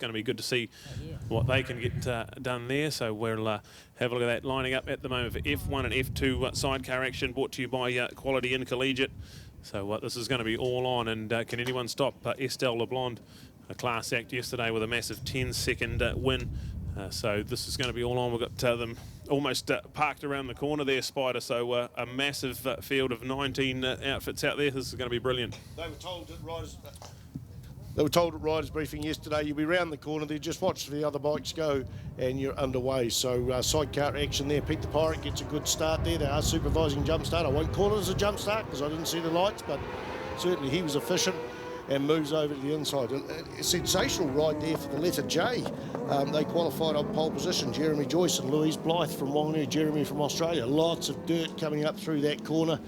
going to be good to see what they can get done there. So we'll have a look at that lining up at the moment for F1 and F2 sidecar action, brought to you by Quality Intercollegiate. So this is going to be all on, and can anyone stop Estelle LeBlond, a class act yesterday with a massive 10-second win. So this is going to be all on. We've got them almost parked around the corner there, Spider. So a massive field of 19 outfits out there. This is going to be brilliant. They were told at Riders Briefing yesterday, you'll be round the corner there, just watch the other bikes go and you're underway. So sidecar action there. Pete the Pirate gets a good start there. They are supervising jump start. I won't call it as a jump start because I didn't see the lights, but certainly he was efficient and moves over to the inside. A sensational ride there for the letter J. They qualified on pole position. Jeremy Joyce and Louise Blythe from Wanganui, Jeremy from Australia. Lots of dirt coming up through that corner.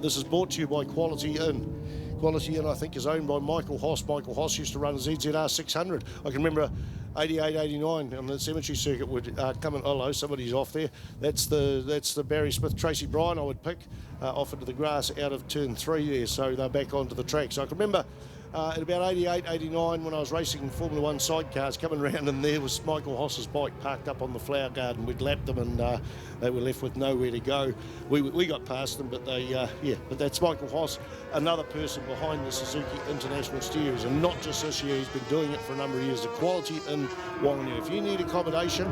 This is brought to you by Quality Inn. Quality Inn, I think, is owned by Michael Hoss. Michael Hoss used to run a ZZR 600. I can remember 88, 89 on the cemetery circuit would come in. Hello, somebody's off there. That's the Barry Smith, Tracy Bryan I would pick off into the grass out of turn 3 there. So they're back onto the track. So I can remember at about 88, 89, when I was racing Formula 1 sidecars, coming round, and there was Michael Hoss's bike parked up on the flower garden. We'd lapped them, and they were left with nowhere to go. We got past them, but but that's Michael Hoss, another person behind the Suzuki International Steers, and not just this year. He's been doing it for a number of years. The Quality in Wanganui. If you need accommodation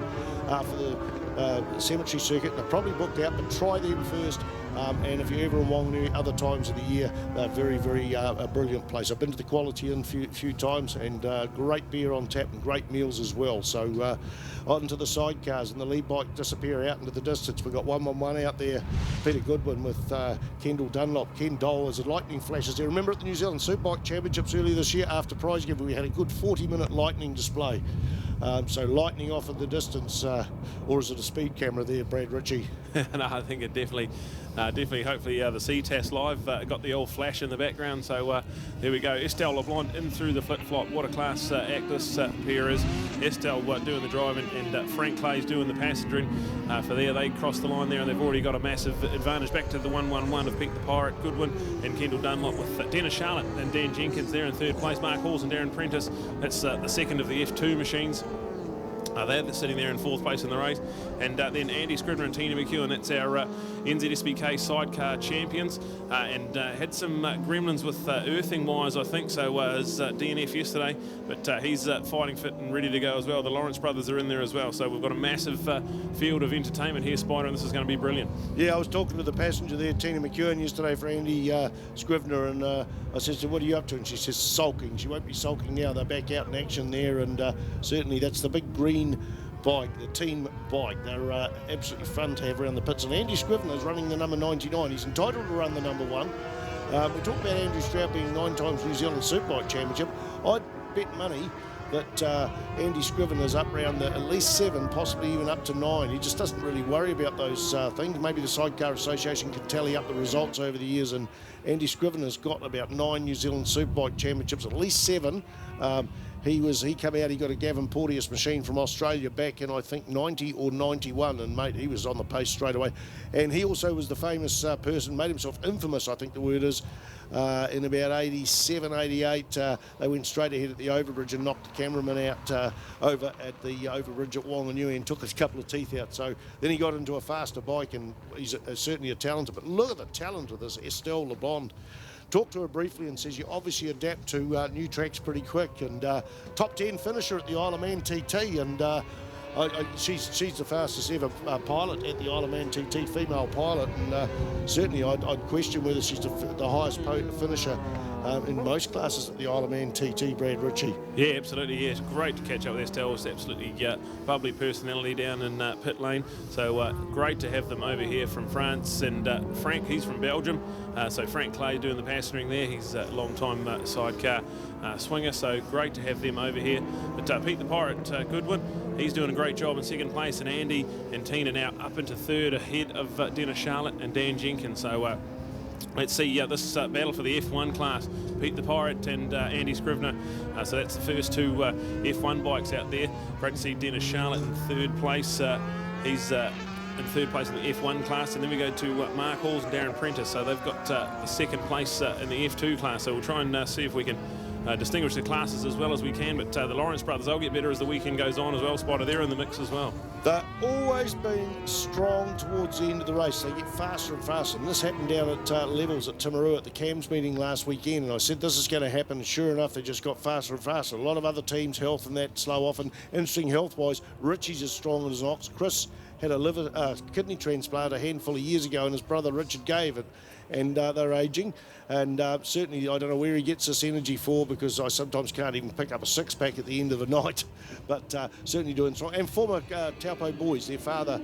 for the cemetery circuit, they're probably booked out, but try them first. And if you're ever in Wanganui other times of the year, they're very, very a brilliant place. I've been to the Quality Inn a few times, and great beer on tap and great meals as well. So on to the sidecars, and the lead bike disappear out into the distance. We've got 1-1-1 out there. Peter Goodwin with Kendall Dunlop. Ken Dole as the lightning flashes there. Remember at the New Zealand Superbike Championships earlier this year, after prize giving, we had a good 40-minute lightning display. So lightning off in the distance, or is it a speed camera there, Brad Ritchie? No, I think it definitely, hopefully the Ctas Live got the old flash in the background. So there we go. Estelle LeBlond in through the flip-flop. What a class act this pair is. Estelle doing the driving, and Frank Clay's doing the passengering for there. They cross the line there, and they've already got a massive advantage. Back to the 1-1-1 of Pete the Pirate, Goodwin and Kendall Dunlop, with Dennis Charlotte and Dan Jenkins there in third place. Mark Halls and Darren Prentice, that's the second of the F2 machines. They're sitting there in fourth place in the race. And then Andy Scribner and Tina McEwen, that's our NZSBK sidecar champions. And had some gremlins with earthing wires, I think, so as DNF yesterday. But he's fighting fit and ready to go as well. The Lawrence brothers are in there as well. So we've got a massive field of entertainment here, Spider, and this is going to be brilliant. Yeah, I was talking to the passenger there, Tina McEwen, yesterday for Andy Scribner, and I said, what are you up to? And she says, sulking. She won't be sulking now. They're back out in action there, and certainly that's the big green bike, the team bike. They're absolutely fun to have around the pits. And Andy Scrivener's running the number 99. He's entitled to run the number 1. We talk about Andrew Stroud being 9 times New Zealand Superbike Championship. I'd bet money that Andy Scrivener's up around at least 7, possibly even up to 9. He just doesn't really worry about those things. Maybe the Sidecar Association can tally up the results over the years, and Andy Scrivener's got about 9 New Zealand Superbike Championships, at least 7. He came out, he got a Gavin Porteous machine from Australia back in, I think, 90 or 91, and mate, he was on the pace straight away. And he also was the famous person, made himself infamous, I think the word is, in about 87, 88. They went straight ahead at the overbridge and knocked the cameraman out over at the overbridge at Wanganui and took a couple of teeth out. So then he got into a faster bike, and he's certainly a talented. But look at the talent of this Estelle LeBlond. Talked to her briefly and says you obviously adapt to new tracks pretty quick, and top 10 finisher at the Isle of Man TT, and she's the fastest ever pilot at the Isle of Man TT, female pilot, and certainly I'd question whether she's the highest finisher in most classes at the Isle of Man TT, Brad Ritchie. Yeah, absolutely, yeah. It's great to catch up with Estelle. It's absolutely bubbly personality down in pit lane. So great to have them over here from France. And Frank, he's from Belgium. So Frank Clay doing the passengering there. He's a long-time sidecar swinger, so great to have them over here. But Pete the Pirate Goodwin, he's doing a great job in second place, and Andy and Tina now up into third ahead of Dennis Charlotte and Dan Jenkins. So let's see this battle for the F1 class. Pete the Pirate and Andy Scrivener. So that's the first 2 F1 bikes out there. Great to see Dennis Charlotte in third place. He's in third place in the F1 class, and then we go to Mark Halls and Darren Prentice. So they've got the second place in the F2 class. So we'll try and see if we can distinguish the classes as well as we can. But the Lawrence brothers, they'll get better as the weekend goes on as well. Spider, they're in the mix as well. They've always been strong towards the end of the race. They get faster and faster. And this happened down at levels at Timaru at the CAMS meeting last weekend. And I said this is going to happen. And sure enough, they just got faster and faster. A lot of other teams' health and that slow off. And interesting health-wise, Richie's as strong as an ox. Chris had a kidney transplant a handful of years ago, and his brother Richard gave it. And they're aging. And certainly, I don't know where he gets this energy for, because I sometimes can't even pick up a six-pack at the end of the night. But certainly doing strong. And former Taupo boys, their father,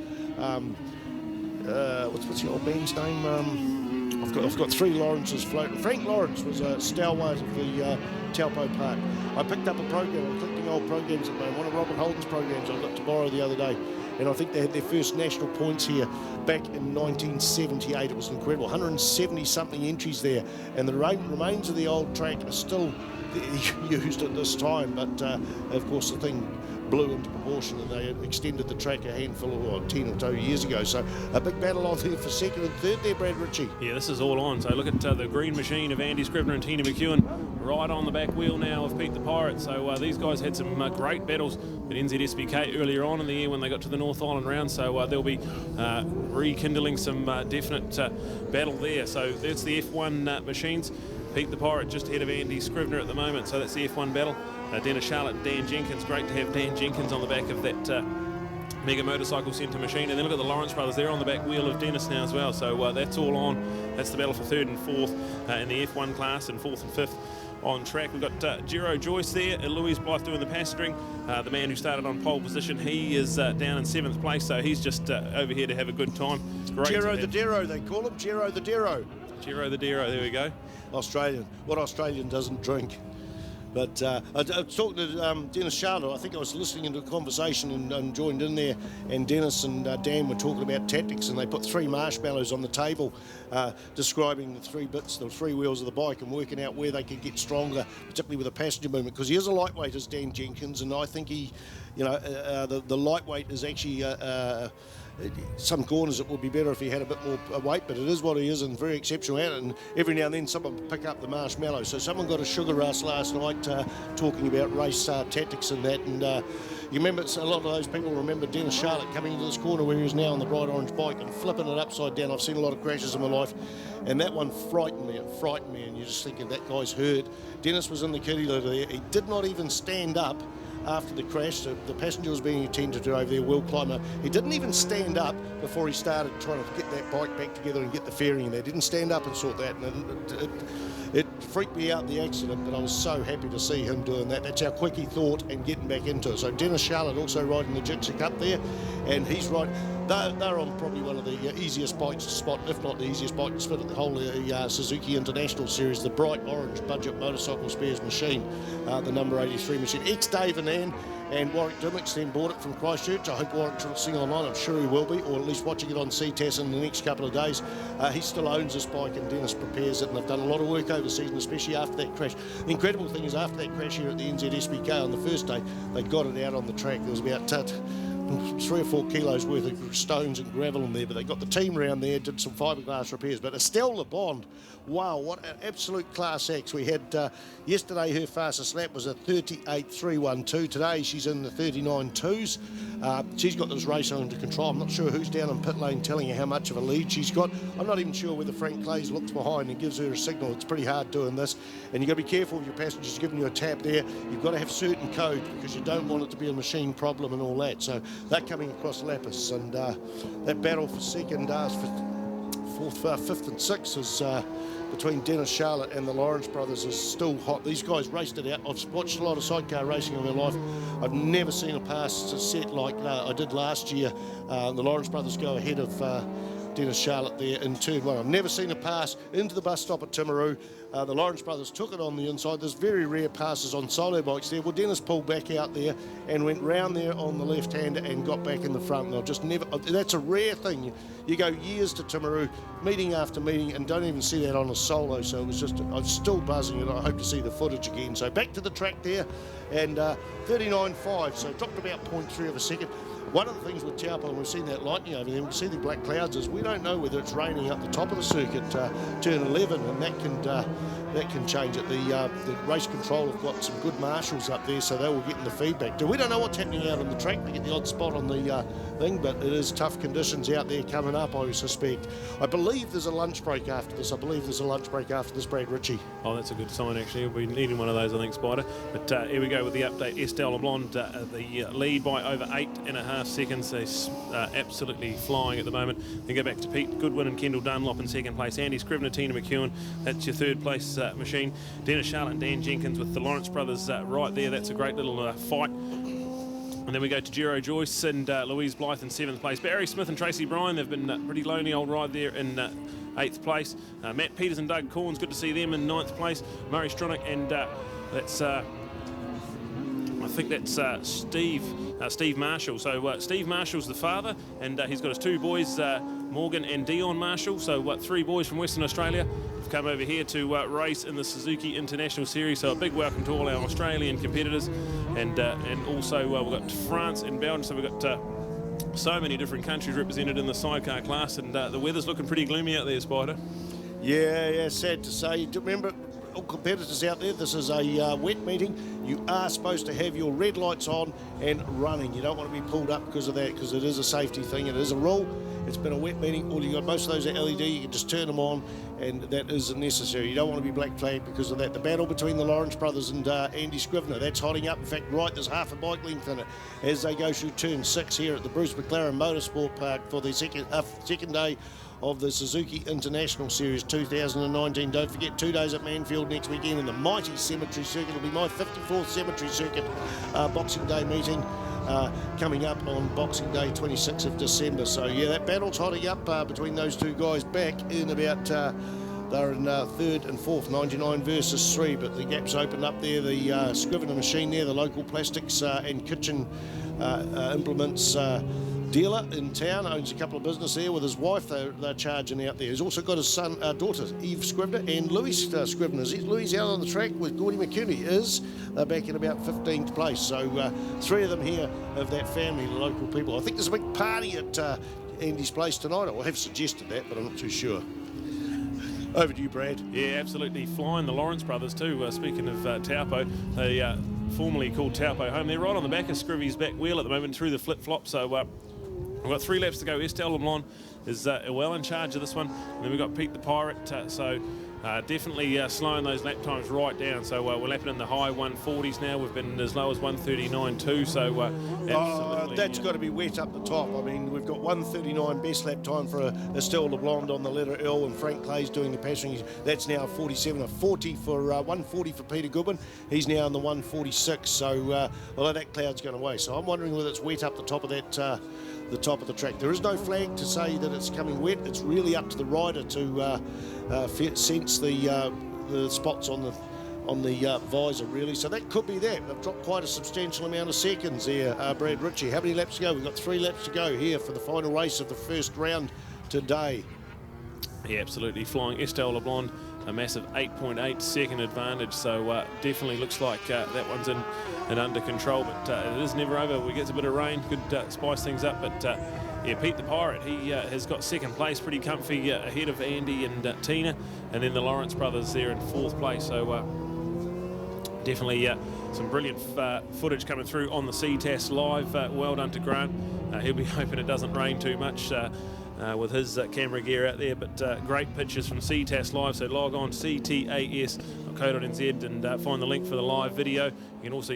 what's the old man's name? I've got three Lawrences floating. Frank Lawrence was a stalwart of the Taupo Park. I picked up a program. I'm collecting old programs at the moment. One of Robert Holden's programs I got to borrow the other day. And I think they had their first national points here back in 1978. It was incredible. 170-something entries there. And the remains of the old track are still used at this time. But, of course, the thing blew into proportion, and they extended the track a handful of 10 or 12 years ago. So a big battle on there for second and third there, Brad Ritchie. Yeah, this is all on. So look at the green machine of Andy Scrivener and Tina McEwen right on the back wheel now of Pete the Pirate. So these guys had some great battles at NZSBK earlier on in the year when they got to the North Island round. So they'll be rekindling some definite battle there. So that's the F1 machines. Pete the Pirate just ahead of Andy Scrivener at the moment. So that's the F1 battle. Dennis Charlotte and Dan Jenkins. Great to have Dan Jenkins on the back of that Mega Motorcycle Centre machine. And then look at the Lawrence brothers. They're on the back wheel of Dennis now as well. So that's all on. That's the battle for third and fourth in the F1 class, and fourth and fifth on track. We've got Gero Joyce there, Louis Blythe doing the passengering. The man who started on pole position, he is down in 7th place, so he's just over here to have a good time. Gero the Dero, they call him. Gero the Dero. Gero the Dero, there we go. Australian. What Australian doesn't drink? But I was talking to Dennis Charlotte. I think I was listening into a conversation and joined in there, and Dennis and Dan were talking about tactics, and they put 3 marshmallows on the table describing the 3 bits, the 3 wheels of the bike, and working out where they could get stronger, particularly with the passenger movement, because he is a lightweight as Dan Jenkins, and I think he, the lightweight is actually some corners it would be better if he had a bit more weight, but it is what he is, and very exceptional at it. And every now and then someone will pick up the marshmallow. So someone got a sugar rush last night talking about race tactics and that. And you remember, a lot of those people remember Dennis Charlotte coming into this corner where he was now on the bright orange bike and flipping it upside down. I've seen a lot of crashes in my life, and that one frightened me. It frightened me, and you just think, that guy's hurt. Dennis was in the kitty litter there. He did not even stand up after the crash. So the passenger was being attended to over there, Will Clymer. He didn't even stand up before he started trying to get that bike back together and get the fairing in there. Didn't stand up and sort that. And it freaked me out, the accident, but I was so happy to see him doing that. That's how quick he thought and getting back into it. So Dennis Charlotte also riding the Jitsi Cup there, and he's right. They're on probably one of the easiest bikes to spot, if not the easiest bike to spot at the whole Suzuki International Series, the bright orange budget motorcycle spares machine, the number 83 machine. Ex-Dave and Ann and Warwick Dimmicks then bought it from Christchurch. I hope Warwick's listening online. I'm sure he will be, or at least watching it on Ctas in the next couple of days. He still owns this bike, and Dennis prepares it, and they've done a lot of work overseas, and especially after that crash. The incredible thing is, after that crash here at the NZSBK on the first day, they got it out on the track. There was about 3 or 4 kilos worth of stones and gravel in there, but they got the team around there, did some fiberglass repairs. But Estelle LeBond, wow, what an absolute class act. We had yesterday, her fastest lap was a 38.312. Today she's in the 39.2s. She's got this race under control. I'm not sure who's down in pit lane telling her how much of a lead she's got. I'm not even sure whether Frank Clays looks behind and gives her a signal. It's pretty hard doing this, and you've got to be careful with your passengers giving you a tap there. You've got to have certain codes, because you don't want it to be a machine problem and all that. So they're coming across Lapis, and that battle for second, for 4th, 5th and 6th is between Dennis Charlotte and the Lawrence brothers is still hot. These guys raced it out. I've watched a lot of sidecar racing in my life. I've never seen a pass set like I did last year. The Lawrence brothers go ahead of Dennis Charlotte there in turn 1. I've never seen a pass into the bus stop at Timaru. The Lawrence brothers took it on the inside. There's very rare passes on solo bikes there. Well, Dennis pulled back out there and went round there on the left-hander and got back in the front. And I've just never, that's a rare thing. You go years to Timaru, meeting after meeting, and don't even see that on a solo. So it was just, I'm still buzzing, and I hope to see the footage again. So back to the track there, and 39.5, so dropped about 0.3 of a second. One of the things with Taupo, and we've seen that lightning over there, we see the black clouds, is we don't know whether it's raining up the top of the circuit, turn 11, and that can that can change it. The race control have got some good marshals up there, so they will get in the feedback. We don't know what's happening out on the track. We get the odd spot on the thing, but it is tough conditions out there coming up, I suspect. I believe there's a lunch break after this. Brad Ritchie. Oh, that's a good sign, actually. We'll be needing one of those, I think, Spider. But here we go with the update. Estelle LeBlond, the lead by over 8.5 seconds. They're absolutely flying at the moment. Then go back to Pete Goodwin and Kendall Dunlop in second place. Andy Scrivener, Tina McEwen, that's your third place machine. Dennis Charlotte and Dan Jenkins with the Lawrence brothers right there. That's a great little fight. And then we go to Gero Joyce and Louise Blythe in 7th place. Barry Smith and Tracy Bryan, they've been pretty lonely old ride there in 8th place. Matt Peters and Doug Corns, good to see them in 9th place. Murray Stronach and that's, I think that's Steve Marshall. So Steve Marshall's the father, and he's got his 2 boys, Morgan and Dion Marshall. So 3 boys from Western Australia have come over here to race in the Suzuki International Series. So a big welcome to all our Australian competitors, and also we've got France and Belgium. So we've got so many different countries represented in the sidecar class, and the weather's looking pretty gloomy out there, Spider. Yeah, sad to say. Remember, all competitors out there, this is a wet meeting. You are supposed to have your red lights on and running. You don't want to be pulled up because of that, because it is a safety thing. It is a rule. It's been a wet meeting. All you got, most of those are LED. You can just turn them on, and that isn't necessary. You don't want to be black flagged because of that. The battle between the Lawrence brothers and Andy Scrivener, that's hotting up. In fact, right, there's half a bike length in it as they go through turn 6 here at the Bruce McLaren Motorsport Park for the second day of the Suzuki International Series 2019. Don't forget, 2 days at Manfield next weekend in the mighty Cemetery Circuit. It'll be my 54th Cemetery Circuit Boxing Day meeting coming up on Boxing Day, 26th of December. So yeah, that battle's hotting up between those 2 guys back in about they're in 3rd and 4th, 99 versus 3, but the gap's opened up there. The Scrivener machine there, the local plastics and kitchen implements dealer in town, owns a couple of business there with his wife. They're charging out there. He's also got his daughter, Eve Scrivener, and Louis Scrivener. Louis out on the track with Gordy McCuney. They're back in about 15th place. So 3 of them here of that family, the local people. I think there's a big party at Andy's place tonight. I have suggested that, but I'm not too sure. Over to you, Brad. Yeah, absolutely flying. The Lawrence brothers too. Speaking of Taupo, they formerly called Taupo home. They're right on the back of Scrivy's back wheel at the moment through the flip-flop. So we've got 3 laps to go. Estelle LeBlond is well in charge of this one. And then we've got Pete the Pirate. Definitely slowing those lap times right down. So we're lapping in the high 140s now. We've been as low as 139 too. So absolutely, that's got to be wet up the top. I mean, we've got 139 best lap time for Estelle LeBlond on the letter L, and Frank Clay's doing the passing. That's now 47, a 40 for 140 for Peter Goodwin. He's now in the 146. So although that cloud's going away, so I'm wondering whether it's wet up the top of that. The top of the track. There is no flag to say that it's coming wet. It's really up to the rider to sense the spots on the visor, really. So that could be that. They've dropped quite a substantial amount of seconds there, Brad Ritchie. How many laps to go? We've got 3 laps to go here for the final race of the first round today. Yeah, absolutely flying. Estelle LeBlond, a massive 8.8 second advantage, so definitely looks like that one's in and under control, but it is never over. We get a bit of rain, could spice things up, but yeah, Pete the Pirate, he has got 2nd place, pretty comfy ahead of Andy and Tina, and then the Lawrence brothers there in 4th place, so definitely some brilliant footage coming through on the Ctas live. Well done to Grant. He'll be hoping it doesn't rain too much with his camera gear out there, but great pictures from Ctas Live, so log on ctas.co.nz and find the link for the live video. You can also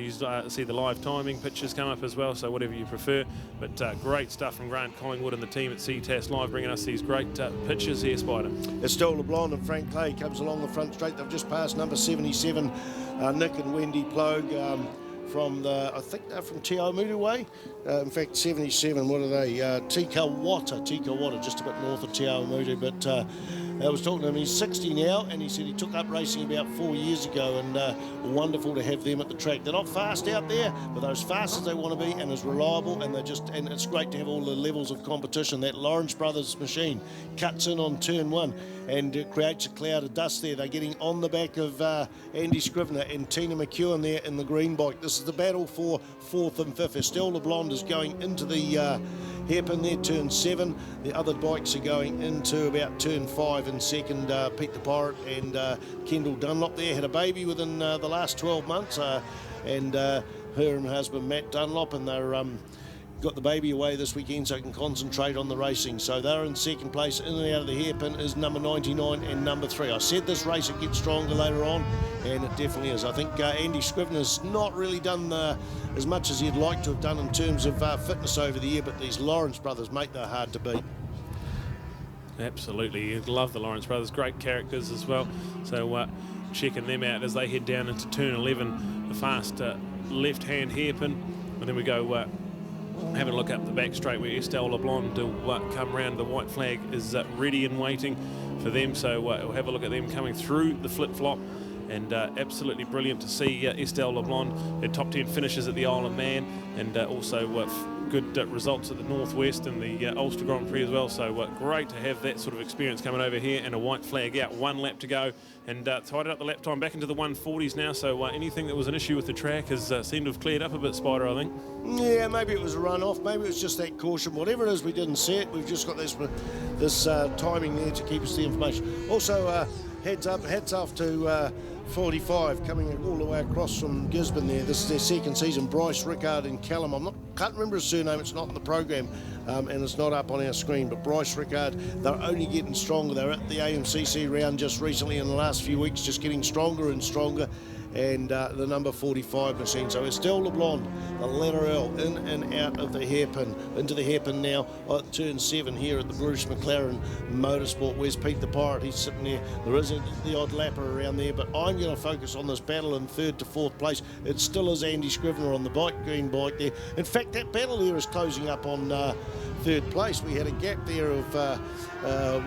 see the live timing pictures come up as well, so whatever you prefer, but great stuff from Grant Collingwood and the team at Ctas Live bringing us these great pictures here, Spider. Estelle LeBlond and Frank Clay comes along the front straight. They've just passed number 77, Nick and Wendy Plogue, from I think they're from Te Awamutu way. In fact, 77, what are they? Tikawata, just a bit north of Te Awamutu. But I was talking to him, he's 60 now, and he said he took up racing about 4 years ago, and wonderful to have them at the track. They're not fast out there, but they're as fast as they want to be and as reliable, and and it's great to have all the levels of competition. That Lawrence Brothers machine cuts in on turn 1 and it creates a cloud of dust there. They're getting on the back of Andy Scrivener and Tina McEwen there in the green bike. This is the battle for 4th and 5th. Estelle LeBlond is going into the hairpin there, turn 7. The other bikes are going into about turn 5 in second, Pete the Pirate and Kendall Dunlop there. Had a baby within the last 12 months, and her and husband Matt Dunlop, and they're got the baby away this weekend so I can concentrate on the racing. So they're in second place. In and out of the hairpin is number 99 and number 3. I said this race would get stronger later on, and it definitely is. I think Andy Scrivener's not really done as much as he'd like to have done in terms of fitness over the year, but these Lawrence brothers, mate, they're hard to beat. Absolutely, you'd love the Lawrence brothers, great characters as well. So checking them out as they head down into turn 11, the fast left-hand hairpin, and then we go having a look up the back straight where Estelle LeBlanc will come round. The white flag is ready and waiting for them, so we'll have a look at them coming through the flip-flop. And absolutely brilliant to see Estelle LeBlanc, their top 10 finishes at the Isle of Man, and also good results at the Northwest and the Ulster Grand Prix as well. So great to have that sort of experience coming over here, and a white flag out, 1 lap to go, and tied up the lap time back into the 140s now. So anything that was an issue with the track has seemed to have cleared up a bit, Spider, I think. Yeah, maybe it was a run-off, maybe it was just that caution. Whatever it is, we didn't see it. We've just got this timing there to keep us the information. Also, hats off to 45 coming all the way across from Gisborne there. This is their second season. Bryce, Rickard and Callum. Can't remember his surname, it's not in the program, and it's not up on our screen, but Bryce, Rickard, they're only getting stronger. They're at the AMCC round just recently in the last few weeks, just getting stronger and stronger. And the number 45 machine. So Estelle LeBlanc, the letter L, in and out of the hairpin, into the hairpin now at turn 7 here at the Bruce McLaren Motorsport. Where's Pete the Pirate? He's sitting there. There is the odd lapper around there, but I'm going to focus on this battle in 3rd to 4th place. It still is Andy Scrivener on the green bike there. In fact, that battle there is closing up on 3rd place. We had a gap there of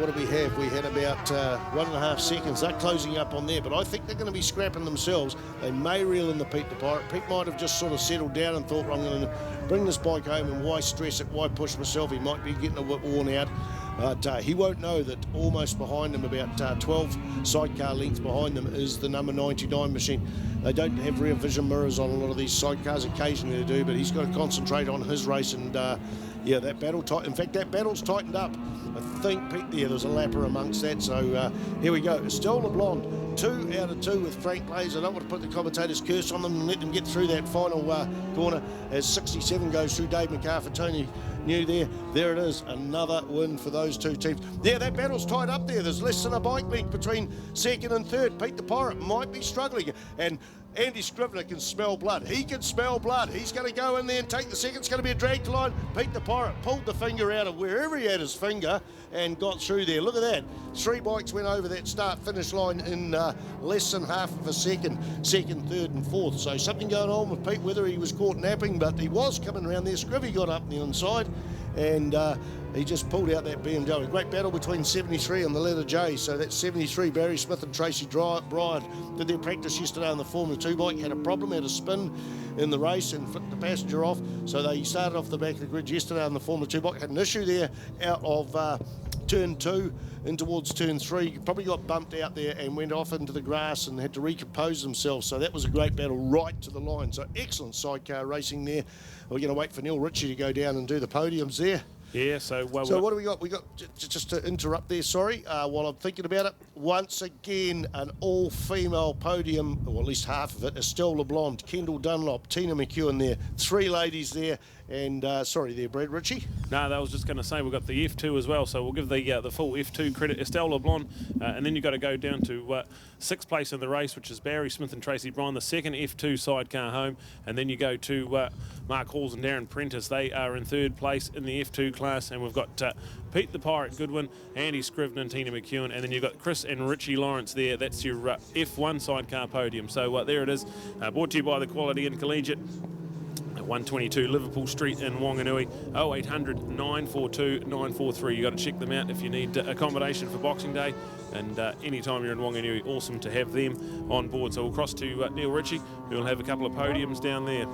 what do we have? We had about 1.5 seconds. They're closing up on there, but I think they're going to be scrapping themselves. They may reel in the Pete the Pirate. Pete might have just sort of settled down and thought, I'm going to bring this bike home, and why stress it, why push myself? He might be getting a bit worn out. But he won't know that almost behind him, about 12 sidecar lengths behind them, is the number 99 machine. They don't have rear vision mirrors on a lot of these sidecars. Occasionally they do, but he's got to concentrate on his race. And yeah, that battle in fact, that battle's tightened up. I think Pete there's a lapper amongst that. So here we go. Estelle LeBlanc, 2 out of 2 with Frank Blaze. I don't want to put the commentator's curse on them and let them get through that final corner as 67 goes through Dave McCarthy. Tony New there it is, another win for those two teams. Yeah, that battle's tied up there. There's less than a bike length between 2nd and 3rd. Pete the Pirate might be struggling, and Andy Scrivener can smell blood. He can smell blood. He's going to go in there and take the second. It's going to be a drag to line. Pete the Pirate pulled the finger out of wherever he had his finger and got through there. Look at that. 3 bikes went over that start-finish line in less than half of a second, 2nd, 3rd and 4th. So something going on with Pete, whether he was caught napping, but he was coming around there. Scrivy got up the inside, and he just pulled out that BMW. Great battle between 73 and the letter J. So that's 73. Barry Smith and Tracy Bryant did their practice yesterday on the Formula 2 bike. Had a problem, had a spin in the race and flipped the passenger off. So they started off the back of the grid yesterday on the Formula 2 bike. Had an issue there out of turn 2 in towards turn 3. Probably got bumped out there and went off into the grass and had to recompose themselves. So that was a great battle right to the line. So excellent sidecar racing there. We're going to wait for Neil Ritchie to go down and do the podiums there. Yeah, so what do we got? We got, just to interrupt there, sorry, while I'm thinking about it, once again, an all-female podium, or at least half of it. Estelle LeBlanc, Kendall Dunlop, Tina McEwen there, 3 ladies there, and sorry there, Brad Ritchie. No, I was just going to say we've got the F2 as well, so we'll give the full F2 credit. Estelle LeBlanc, and then you've got to go down to 6th place in the race, which is Barry Smith and Tracy Bryan, the 2nd F2 sidecar home, and then you go to Mark Halls and Darren Prentice. They are in 3rd place in the F2 class, and we've got Pete the Pirate Goodwin, Andy Scrivener and Tina McEwen, and then you've got Chris and Richie Lawrence there. That's your F1 sidecar podium. So there it is, brought to you by the Quality Intercollegiate. 122 Liverpool Street in Wanganui, 0800 942 943. You've got to check them out if you need accommodation for Boxing Day, and anytime you're in Wanganui, awesome to have them on board. So we'll cross to Neil Ritchie, who will have a couple of podiums down there.